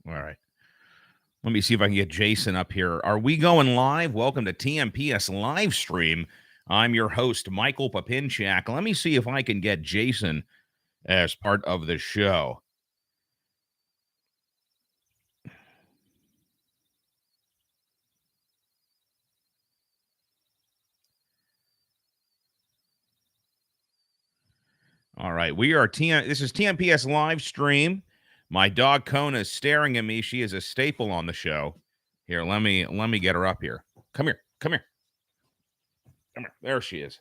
All right. Let me see if I can get Jason up here. Are we going live? Welcome to TMPS live stream. I'm your host, Michael Papinchak. Let me see if I can get Jason as part of the show. All right, this is TMPS live stream. My dog Kona is staring at me. She is a staple on the show. Here, let me get her up here. Come here. Come here. Come here. There she is.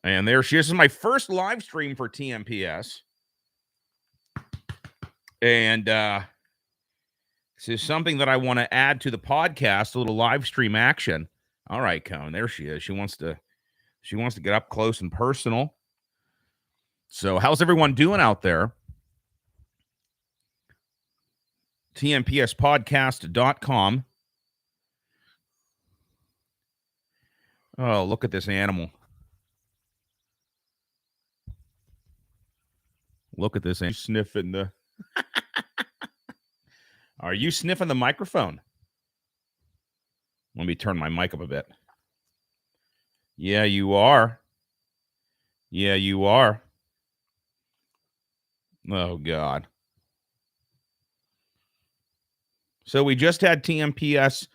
And there she is. This is my first live stream for TMPS. And this is something that I want to add to the podcast, a little live stream action. All right, Cone. There she is. She wants to get up close and personal. So how's everyone doing out there? tmpspodcast.com. Oh, look at this animal. Look at this animal sniffing the... Are you sniffing the microphone? Let me turn my mic up a bit. Yeah, you are. Yeah, you are. Oh, God. So we just had TMPS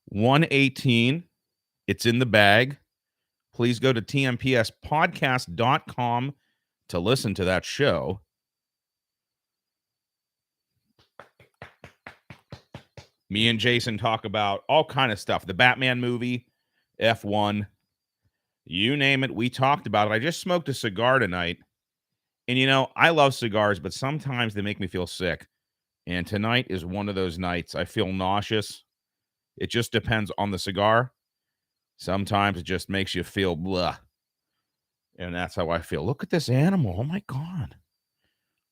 118. It's in the bag. Please go to tmpspodcast.com to listen to that show. Me and Jason talk about all kind of stuff. The Batman movie, F1, you name it. We talked about it. I just smoked a cigar tonight. And, you know, I love cigars, but sometimes they make me feel sick. And tonight is one of those nights. I feel nauseous. It just depends on the cigar. Sometimes it just makes you feel blah. And that's how I feel. Look at this animal. Oh, my God.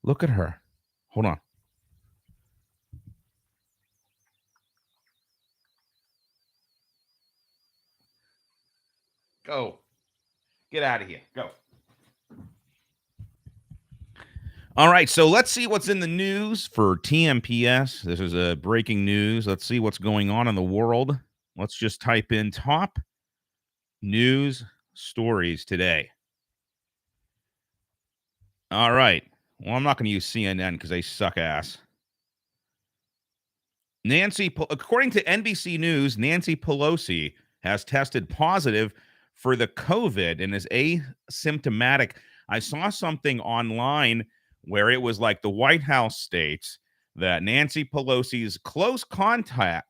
Look at her. Hold on. Go. Get out of here. Go. All right, so let's see what's in the news for TMPS. This is a breaking news. Let's see what's going on in the world. Let's just type in top news stories today. All right. Well, I'm not going to use CNN because they suck ass. According to NBC News, Nancy Pelosi has tested positive for the COVID and is asymptomatic. I saw something online where it was like the White House states that Nancy Pelosi's close contact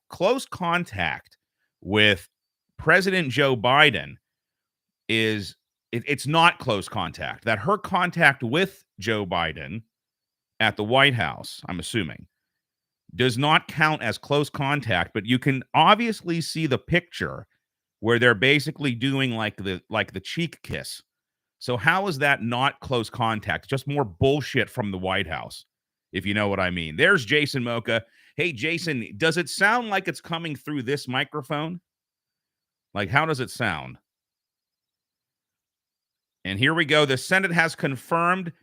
with President Joe Biden it's not close contact, that her contact with Joe Biden at the White House, I'm assuming, does not count as close contact, but you can obviously see the picture where they're basically doing like the cheek kiss. So how is that not close contact? Just more bullshit from the White House, if you know what I mean. There's Jason Mocha. Hey, Jason, does it sound like it's coming through this microphone? Like, how does it sound? And here we go. The Senate has confirmed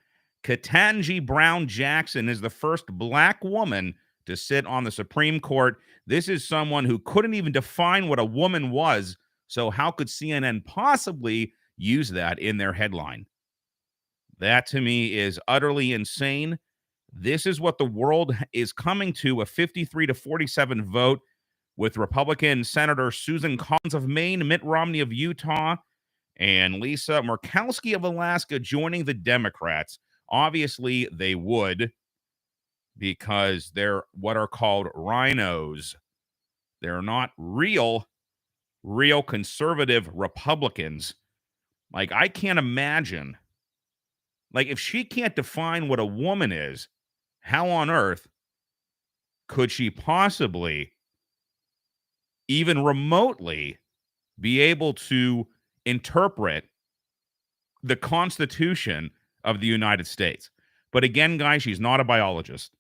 Ketanji Brown Jackson is the first black woman to sit on the Supreme Court. This is someone who couldn't even define what a woman was. So how could CNN possibly use that in their headline? That to me is utterly insane. This is what the world is coming to, a 53-47 vote with Republican Senator Susan Collins of Maine, Mitt Romney of Utah, and Lisa Murkowski of Alaska joining the Democrats. Obviously, they would, because they're what are called rhinos. They're not real conservative Republicans. Like, I can't imagine. Like, if she can't define what a woman is, how on earth could she possibly even remotely be able to interpret the Constitution of the United States? But again, guys, she's not a biologist.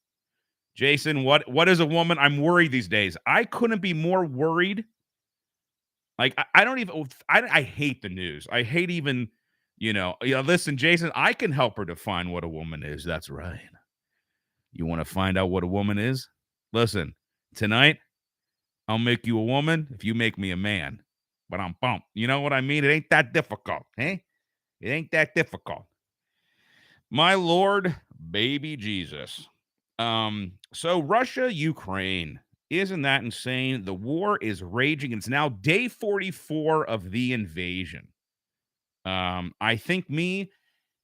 Jason, what is a woman? I'm worried these days. I couldn't be more worried. Like, I hate the news. I hate even, listen, Jason, I can help her define what a woman is. That's right. You want to find out what a woman is? Listen, tonight, I'll make you a woman if you make me a man. But I'm pumped. You know what I mean? It ain't that difficult, eh? It ain't that difficult. My Lord, baby Jesus. So Russia, Ukraine. Isn't that insane? The war is raging. It's now day 44 of the invasion. I think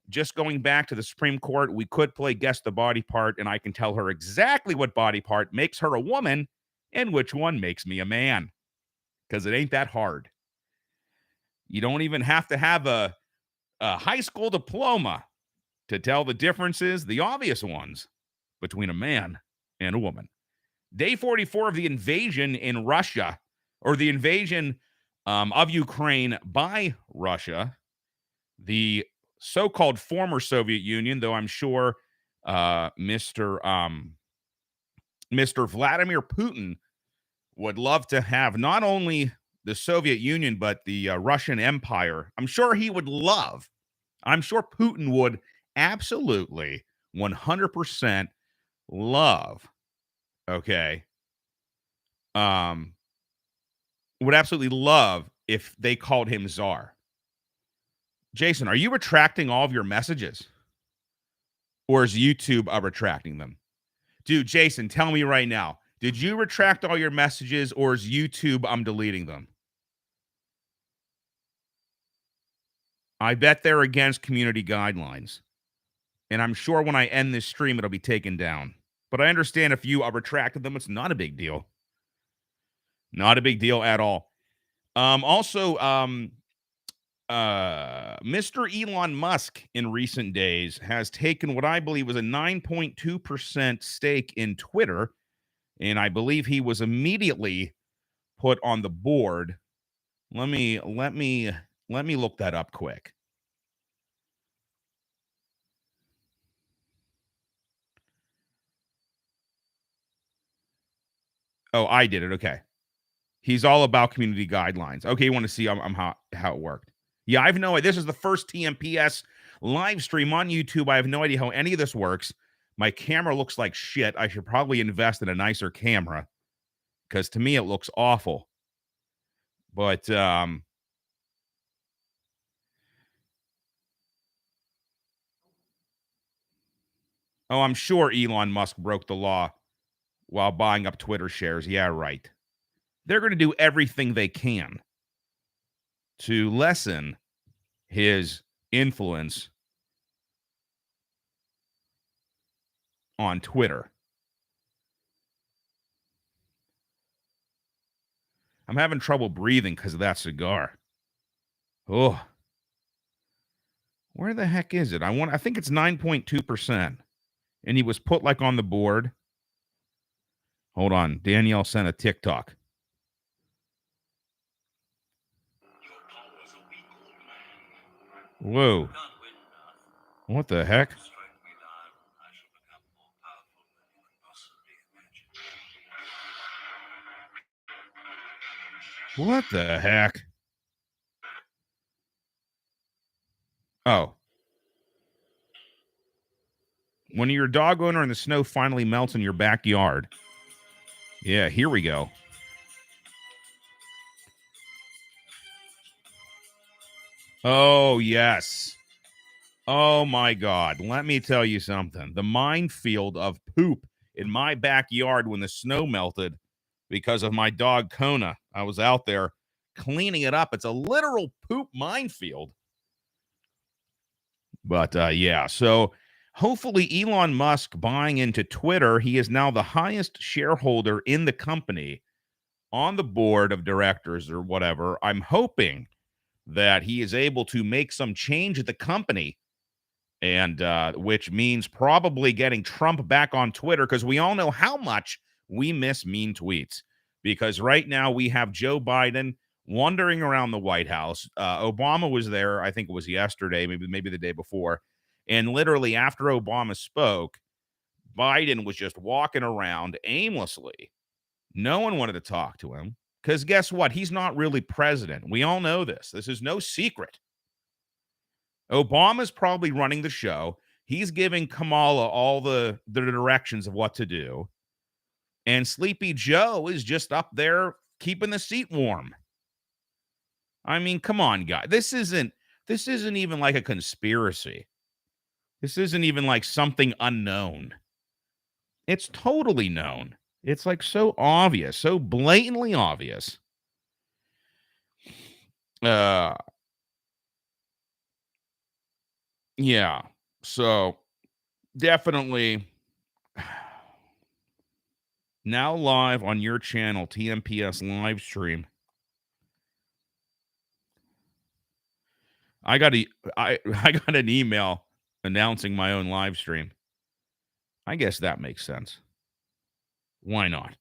just going back to the Supreme Court, we could play guess the body part, and I can tell her exactly what body part makes her a woman and which one makes me a man. Because it ain't that hard. You don't even have to have a high school diploma to tell the differences, the obvious ones, between a man and a woman. Day 44 of the invasion in Russia, or the invasion of Ukraine by Russia, the so-called former Soviet Union, though I'm sure Mr. Vladimir Putin would love to have not only the Soviet Union, but the Russian Empire. I'm sure he would love. I'm sure Putin would absolutely 100% love. Okay. Would absolutely love if they called him czar. Jason, are you retracting all of your messages? Or is YouTube retracting them? Dude, Jason, tell me right now. Did you retract all your messages, or is YouTube deleting them? I bet they're against community guidelines. And I'm sure when I end this stream, it'll be taken down. But I understand if you retracted them, it's not a big deal. Not a big deal at all. Also, Mr. Elon Musk in recent days has taken what I believe was a 9.2% stake in Twitter, and I believe he was immediately put on the board. Let me look that up quick. Oh, I did it. Okay. He's all about community guidelines. Okay, you want to see how it worked. Yeah, I have no idea. This is the first TMPS live stream on YouTube. I have no idea how any of this works. My camera looks like shit. I should probably invest in a nicer camera because to me it looks awful. But oh, I'm sure Elon Musk broke the law while buying up Twitter shares. Yeah, right. They're going to do everything they can to lessen his influence on Twitter. I'm having trouble breathing because of that cigar. Oh. Where the heck is it? I think it's 9.2%. And he was put like on the board. Hold on. Danielle sent a TikTok. Whoa. What the heck? What the heck? Oh. When your dog owner and the snow finally melts in your backyard. Yeah, here we go. Oh, yes. Oh, my God. Let me tell you something. The minefield of poop in my backyard when the snow melted because of my dog Kona. I was out there cleaning it up. It's a literal poop minefield. But yeah, so hopefully Elon Musk buying into Twitter, he is now the highest shareholder in the company on the board of directors or whatever. I'm hoping that he is able to make some change at the company, and which means probably getting Trump back on Twitter, because we all know how much we miss mean tweets. Because right now we have Joe Biden wandering around the White House. Obama was there, I think it was yesterday, maybe the day before. And literally after Obama spoke, Biden was just walking around aimlessly. No one wanted to talk to him because guess what? He's not really president. We all know this. This is no secret. Obama's probably running the show. He's giving Kamala all the directions of what to do. And Sleepy Joe is just up there keeping the seat warm. I mean, come on, guy. This isn't even like a conspiracy. This isn't even like something unknown. It's totally known. It's like so obvious, so blatantly obvious. Uh yeah. So definitely now live on your channel, TMPS live stream. I got I got an email announcing my own live stream. I guess that makes sense. Why not?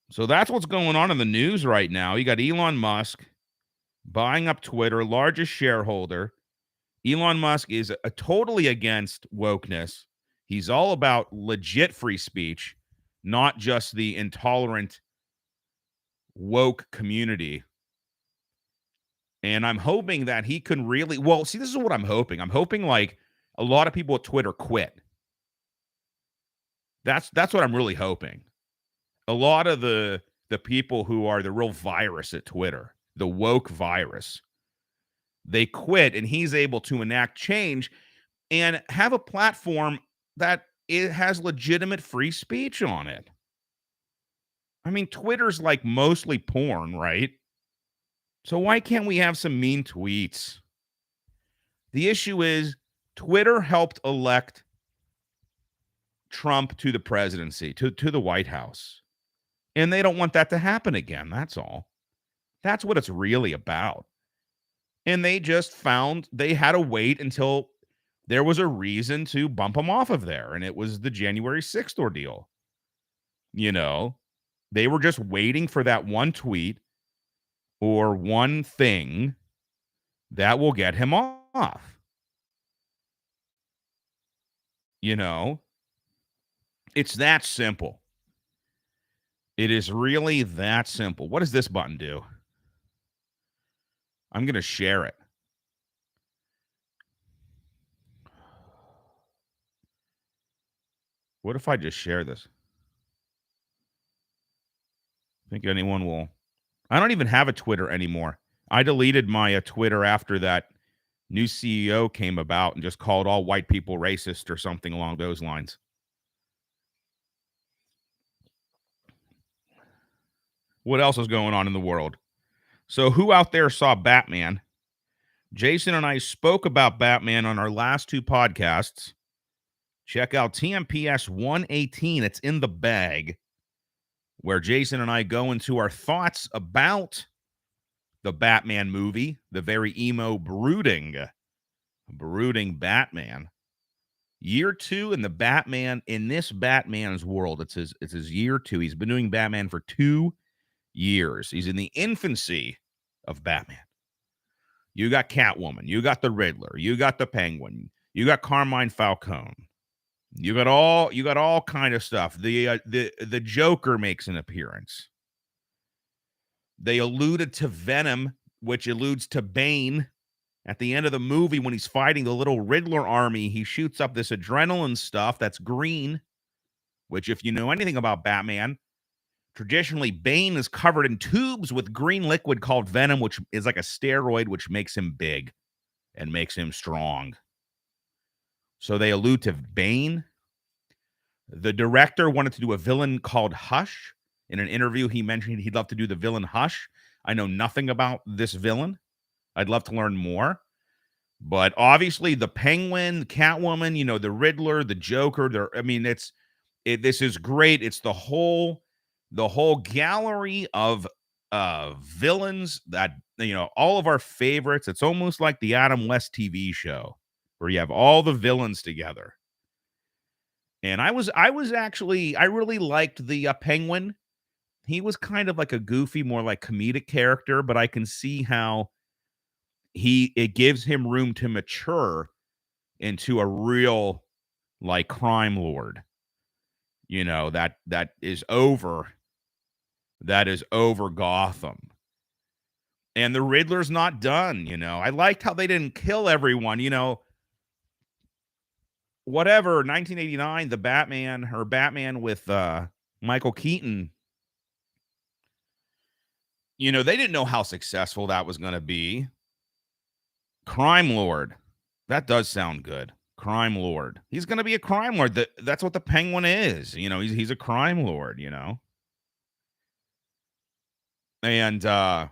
So that's what's going on in the news right now. You got Elon Musk buying up Twitter, largest shareholder. Elon Musk is totally against wokeness. He's all about legit free speech, not just the intolerant woke community. And I'm hoping that he can really, well, see, this is what I'm hoping. I'm hoping like a lot of people at Twitter quit. That's what I'm really hoping. A lot of the people who are the real virus at Twitter, the woke virus, they quit, and he's able to enact change and have a platform that it has legitimate free speech on it. I mean, Twitter's like mostly porn, right? So why can't we have some mean tweets? The issue is Twitter helped elect Trump to the presidency, to the White House. And they don't want that to happen again. That's all. That's what it's really about. And they just found they had to wait until there was a reason to bump him off of there. And it was the January 6th ordeal. You know, they were just waiting for that one tweet or one thing that will get him off. You know, it's that simple. It is really that simple. What does this button do? I'm going to share it. What if I just share this? Think anyone will? I don't even have a Twitter anymore. I deleted my Twitter after that new CEO came about and just called all white people racist or something along those lines. What else is going on in the world? So who out there saw Batman? Jason and I spoke about Batman on our last two podcasts. Check out TMPS 118. It's in the bag, where Jason and I go into our thoughts about the Batman movie, the very emo, brooding Batman. Year two in the Batman, in this Batman's world. It's his year two. He's been doing Batman for 2 years. He's in the infancy of Batman. You got Catwoman, you got the Riddler, you got the Penguin, you got Carmine Falcone. You got all kind of stuff. The Joker makes an appearance. They alluded to Venom, which alludes to Bane. At the end of the movie, when he's fighting the little Riddler army, he shoots up this adrenaline stuff that's green, which, if you know anything about Batman, traditionally Bane is covered in tubes with green liquid called Venom, which is like a steroid, which makes him big and makes him strong. So they allude to Bane. The director wanted to do a villain called Hush. In an interview, he mentioned he'd love to do the villain Hush. I know nothing about this villain. I'd love to learn more. But obviously, the Penguin, the Catwoman, the Riddler, the Joker. This is great. It's the whole gallery of villains that all of our favorites. It's almost like the Adam West TV show, where you have all the villains together. And I really liked the Penguin. He was kind of like a goofy, more like comedic character, but I can see how it gives him room to mature into a real like crime lord. That is over Gotham. And the Riddler's not done. I liked how they didn't kill everyone. whatever, 1989, the Batman, or Batman with Michael Keaton, they didn't know how successful that was going to be. Crime Lord. That does sound good. Crime Lord. He's going to be a crime lord. That's what the Penguin is. He's a crime lord. And Batman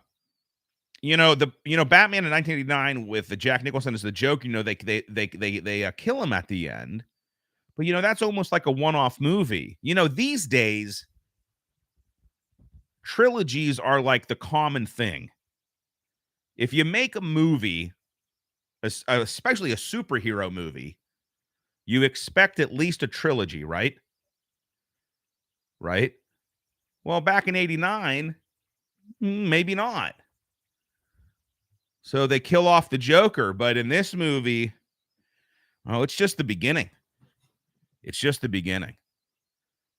in 1989 with the Jack Nicholson is the joke. They kill him at the end. But that's almost like a one-off movie. These days trilogies are like the common thing. If you make a movie, especially a superhero movie, you expect at least a trilogy, right? Right? Well, back in 89, maybe not. So they kill off the Joker, but in this movie, it's just the beginning. It's just the beginning.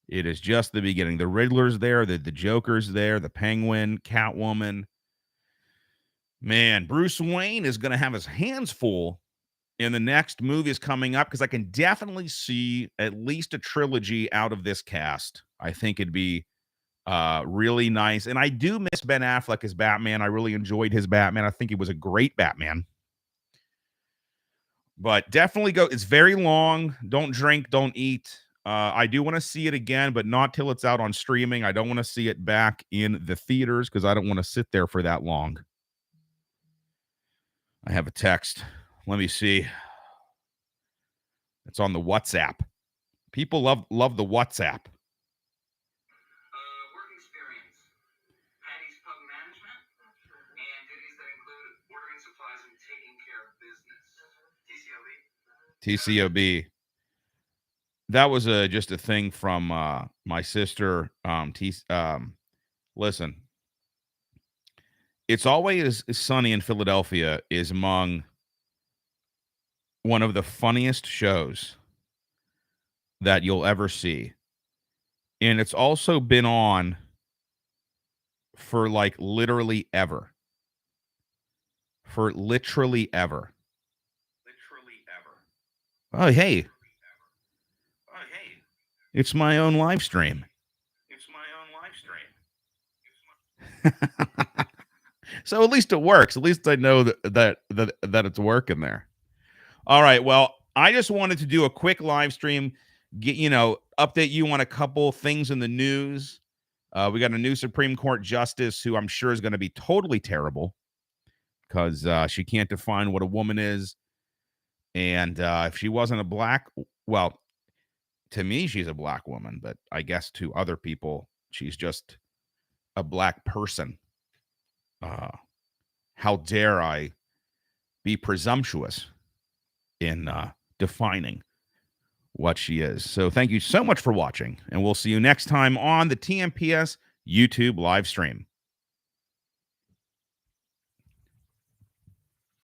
It is just the beginning. The Riddler's there, the Joker's there, the Penguin, Catwoman. Man, Bruce Wayne is going to have his hands full in the next movies coming up, because I can definitely see at least a trilogy out of this cast. I think it'd be really nice. And I do miss Ben Affleck as Batman. I really enjoyed his Batman. I think he was a great Batman. But definitely go. It's very long. Don't drink, don't eat. I do want to see it again, but not till it's out on streaming. I don't want to see it back in the theaters because I don't want to sit there for that long. I have a text. Let me see. It's on the WhatsApp. People love the WhatsApp. Work experience. Patty's Pub Management. And duties that include ordering supplies and taking care of business. TCOB. That was just a thing from my sister. Listen, It's Always Sunny in Philadelphia is among one of the funniest shows that you'll ever see. And it's also been on for like literally ever. For literally ever. Oh, hey. It's my own live stream. So at least it works. At least I know that it's working there. All right. Well, I just wanted to do a quick live stream, update you on a couple things in the news. We got a new Supreme Court justice who I'm sure is going to be totally terrible because she can't define what a woman is. And if she wasn't a black, well, to me, she's a black woman, but I guess to other people, she's just a black person. How dare I be presumptuous in defining what she is. So thank you so much for watching, and we'll see you next time on the TMPS YouTube live stream.